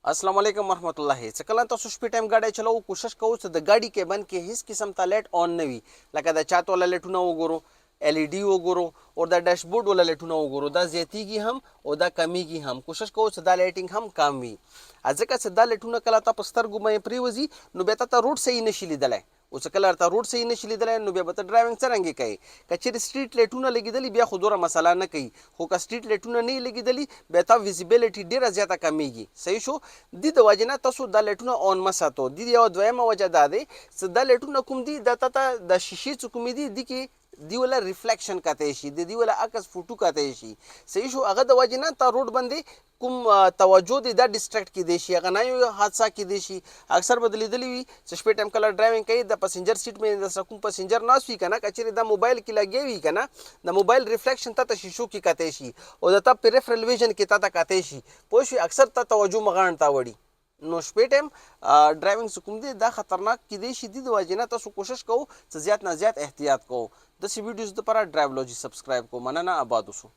अस्सलाम वालेकुम वरहमतुल्लाहि څه کله تاسو شپې ټایم ګاډی چلو کوشش کوو چې د ګاډي کیبن کې هیڅ قسم ته لایټ آن نه وي لکه د چات والا لایټونه وګورو LED وګورو او د ډیشبورډ والا لایټونه وګورو دا زیاتیږي هم او دا کمیږي هم کوشش کوو چې دا لایټینګ هم کم وي ځکه چې دا لایټونه کله تا په سترګو باندې پریوځي نو بیا ته روډ صحیح نشي لیدلی او چې کله ته روډ صحیح نشي لیدلی نو بیا به ته ډرایوینګ څرنګه کوي که چیرې سټریټ لایټونه لګېدلي بیا خو دومره مسله نه کوي خو که سټریټ لایټونه نه وي لګېدلي بیا تا ویزیبیلیټي ډېره زیاته کمیږي صحیح شو دې د وجې نه تاسو دا لایټونه آن مه ساتو د دې یوه دویمه وجه دا دی چې دا لایټونه کوم دي دا ته د شیشې چې کومې دي دې کې دی ولا ریفلیکشن کته شي د دی ولا عکس فوټو کته شي صحیح شو هغه د وجه نه تا روډ باندې کوم توجه دی دا ډیسټریکټ کې دی شي هغه نه یو حادثه کې دی شي اکثر بدلیدلی وي چې شپې ټایم کله ډرایوینګ کوي د پسنجر سیټ باندې د کوم پسنجر ناست وي کنه کچېرې دا موبایل کې لګي وي کنه د موبایل ریفلیکشن ته شیشو کې کته شي او د تا پریفرل ویژن کې ته کته شي پوه شو اکثر ته توجه مغان تا وړي نو شپې ټایم ډرایوینګ کوم دی دا خطرناک کې دی شي د وجې نه تاسو کوشش کوو چې زیات نه زیات احتیاط کوو داسې ویډیوز لپاره ډرایولوژي سبسکرایب کوو مننه آباد اوسو